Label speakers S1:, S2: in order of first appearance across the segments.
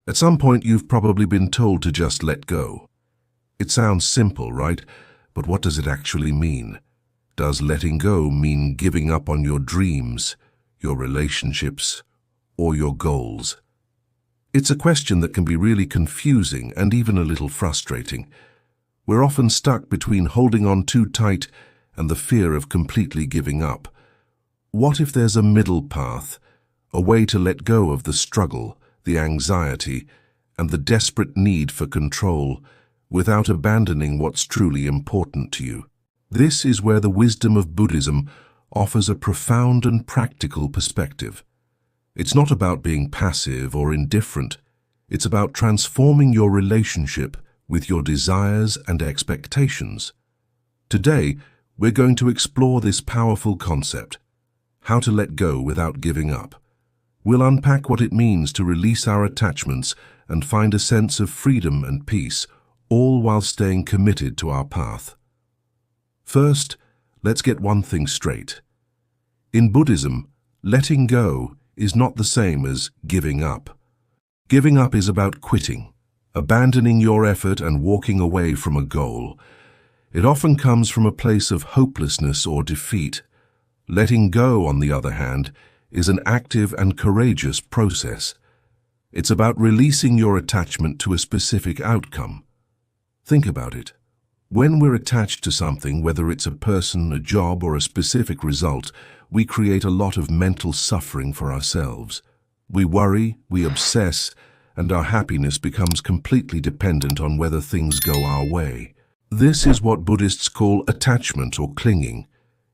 S1: At some point, you've probably been told to just let go. It sounds simple, right? But what does it actually mean? Does letting go mean giving up on your dreams, your relationships, or your goals? It's a question that can be really confusing and even a little frustrating. We're often stuck between holding on too tight and the fear of completely giving up. What if there's a middle path, a way to let go of the struggle, the anxiety, and the desperate need for control without abandoning what's truly important to you? This is where the wisdom of Buddhism offers a profound and practical perspective. It's not about being passive or indifferent. It's about transforming your relationship with your desires and expectations. Today, we're going to explore this powerful concept, how to let go without giving up. We'll unpack what it means to release our attachments and find a sense of freedom and peace, all while staying committed to our path. First, let's get one thing straight. In Buddhism, letting go is not the same as giving up. Giving up is about quitting, abandoning your effort and walking away from a goal. It often comes from a place of hopelessness or defeat. Letting go, on the other hand, is an active and courageous process. It's about releasing your attachment to a specific outcome. Think about it. When we're attached to something, whether it's a person, a job, or a specific result, we create a lot of mental suffering for ourselves. We worry, we obsess, and our happiness becomes completely dependent on whether things go our way. This is what Buddhists call attachment or clinging.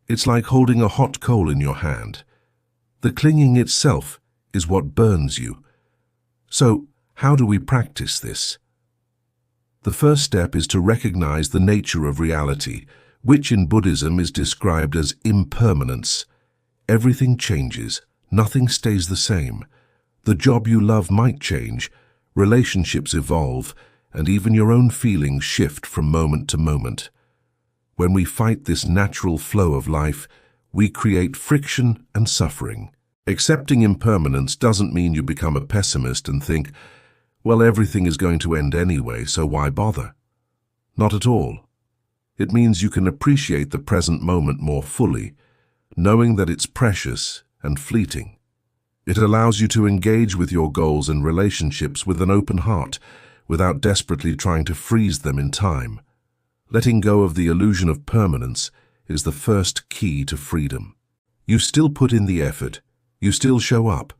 S1: It's like holding a hot coal in your hand. The clinging itself is what burns you. So, how do we practice this? The first step is to recognize the nature of reality, which in Buddhism is described as impermanence. Everything changes, nothing stays the same. The job you love might change, relationships evolve, and even your own feelings shift from moment to moment. When we fight this natural flow of life, we create friction and suffering. Accepting impermanence doesn't mean you become a pessimist and think, well, everything is going to end anyway, so why bother? Not at all. It means you can appreciate the present moment more fully, knowing that it's precious and fleeting. It allows you to engage with your goals and relationships with an open heart, without desperately trying to freeze them in time. Letting go of the illusion of permanence is the first key to freedom. You still put in the effort, you still show up,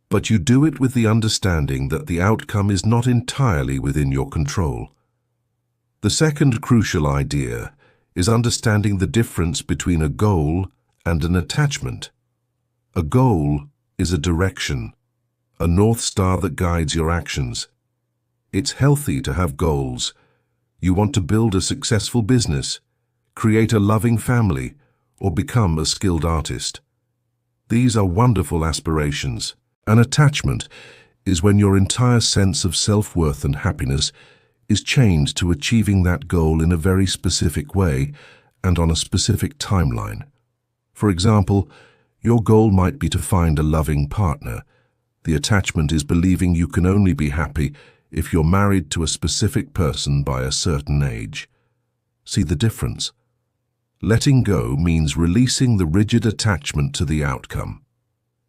S1: but you do it with the understanding that the outcome is not entirely within your control. The second crucial idea is understanding the difference between a goal and an attachment. A goal is a direction, a North Star that guides your actions. It's healthy to have goals. You want to build a successful business, create a loving family, or become a skilled artist. These are wonderful aspirations. An attachment is when your entire sense of self-worth and happiness is chained to achieving that goal in a very specific way and on a specific timeline. For example, your goal might be to find a loving partner. The attachment is believing you can only be happy if you're married to a specific person by a certain age. See the difference? Letting go means releasing the rigid attachment to the outcome.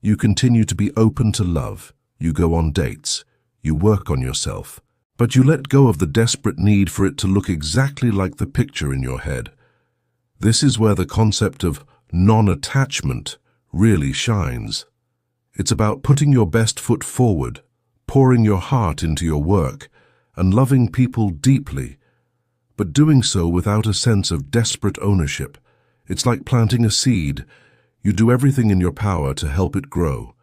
S1: You continue to be open to love, you go on dates, you work on yourself, but you let go of the desperate need for it to look exactly like the picture in your head. This is where the concept of non-attachment really shines. It's about putting your best foot forward, pouring your heart into your work, and loving people deeply, but doing so without a sense of desperate ownership. It's like planting a seed. You do everything in your power to help it grow.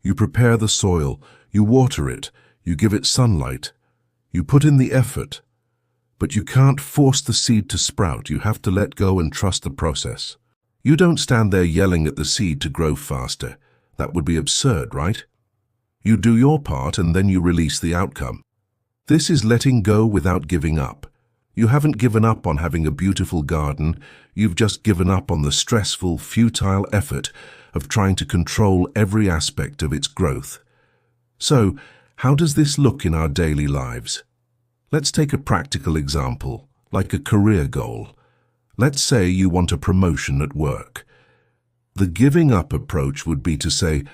S1: You prepare the soil, you water it, you give it sunlight, you put in the effort. But you can't force the seed to sprout. You have to let go and trust the process. You don't stand there yelling at the seed to grow faster. That would be absurd, right? You do your part and then you release the outcome. This is letting go without giving up. You haven't given up on having a beautiful garden, you've just given up on the stressful, futile effort of trying to control every aspect of its growth. So, How does this look in our daily lives? Let's take a practical example, like a career goal. Let's say you want a promotion at work. The giving up approach would be to say,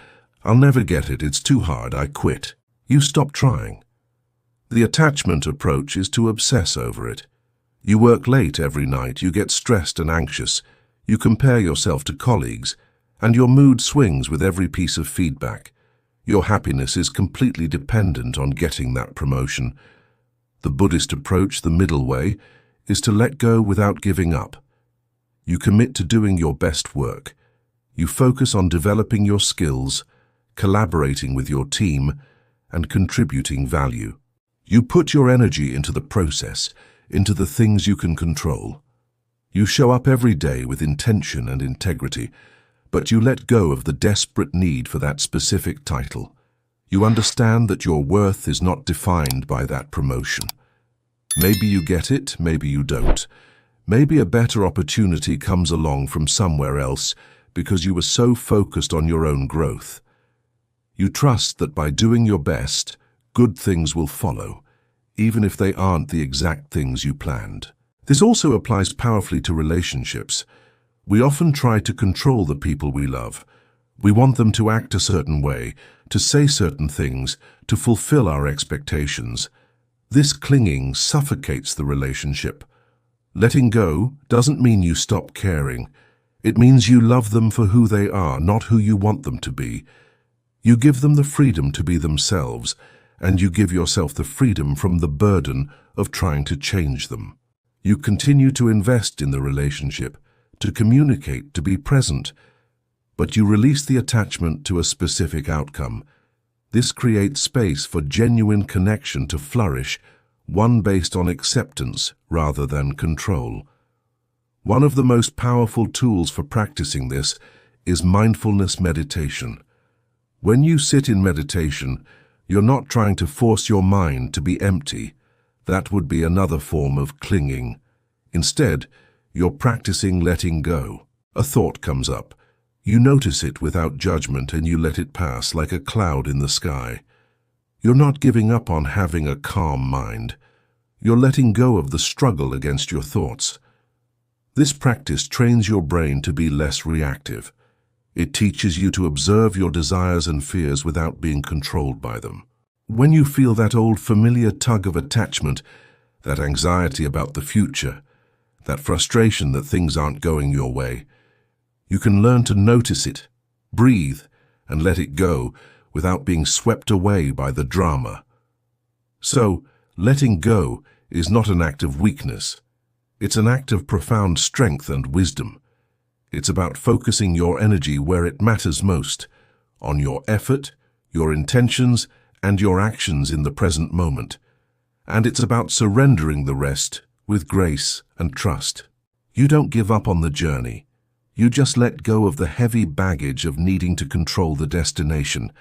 S1: "I'll never get it, it's too hard, I quit." You stop trying. The attachment approach is to obsess over it. You work late every night, you get stressed and anxious, you compare yourself to colleagues, and your mood swings with every piece of feedback. Your happiness is completely dependent on getting that promotion. The Buddhist approach, the middle way, is to let go without giving up. You commit to doing your best work. You focus on developing your skills, collaborating with your team, and contributing value. You put your energy into the process, into the things you can control. You show up every day with intention and integrity, but you let go of the desperate need for that specific title. You understand that your worth is not defined by that promotion. Maybe you get it, maybe you don't. Maybe a better opportunity comes along from somewhere else because you were so focused on your own growth. You trust that by doing your best, good things will follow, even if they aren't the exact things you planned. This also applies powerfully to relationships. We often try to control the people we love. We want them to act a certain way, to say certain things, to fulfill our expectations. This clinging suffocates the relationship. Letting go doesn't mean you stop caring. It means you love them for who they are, not who you want them to be. You give them the freedom to be themselves, and you give yourself the freedom from the burden of trying to change them. You continue to invest in the relationship, to communicate, to be present, but you release the attachment to a specific outcome. This creates space for genuine connection to flourish, one based on acceptance rather than control. One of the most powerful tools for practicing this is mindfulness meditation. When you sit in meditation, you're not trying to force your mind to be empty. That would be another form of clinging. Instead, you're practicing letting go. A thought comes up. You notice it without judgment and you let it pass like a cloud in the sky. You're not giving up on having a calm mind. You're letting go of the struggle against your thoughts. This practice trains your brain to be less reactive. It teaches you to observe your desires and fears without being controlled by them. When you feel that old familiar tug of attachment, that anxiety about the future, that frustration that things aren't going your way, you can learn to notice it, breathe, and let it go without being swept away by the drama. So, letting go is not an act of weakness. It's an act of profound strength and wisdom. It's about focusing your energy where it matters most, on your effort, your intentions, and your actions in the present moment. And it's about surrendering the rest with grace and trust. You don't give up on the journey. You just let go of the heavy baggage of needing to control the destination.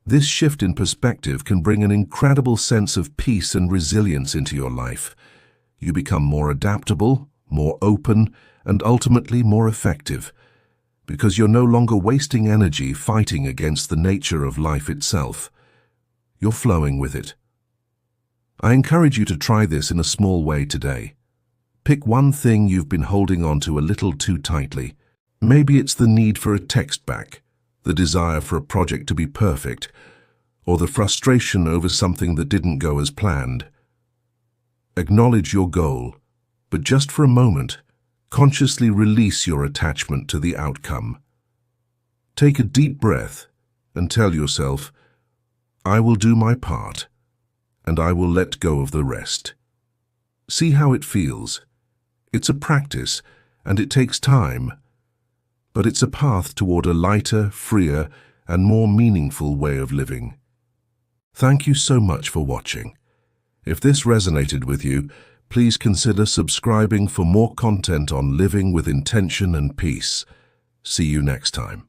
S1: This shift in perspective can bring an incredible sense of peace and resilience into your life. You become more adaptable, more open, and ultimately more effective, because you're no longer wasting energy fighting against the nature of life itself. You're flowing with it. I encourage you to try this in a small way today. Pick one thing you've been holding on to a little too tightly. Maybe it's the need for a text back, the desire for a project to be perfect, or the frustration over something that didn't go as planned. Acknowledge your goal, but just for a moment, consciously release your attachment to the outcome. Take a deep breath and tell yourself, "I will do my part, and I will let go of the rest." See how it feels. It's a practice, and it takes time, but it's a path toward a lighter, freer, and more meaningful way of living. Thank you so much for watching. If this resonated with you, please consider subscribing for more content on living with intention and peace. See you next time.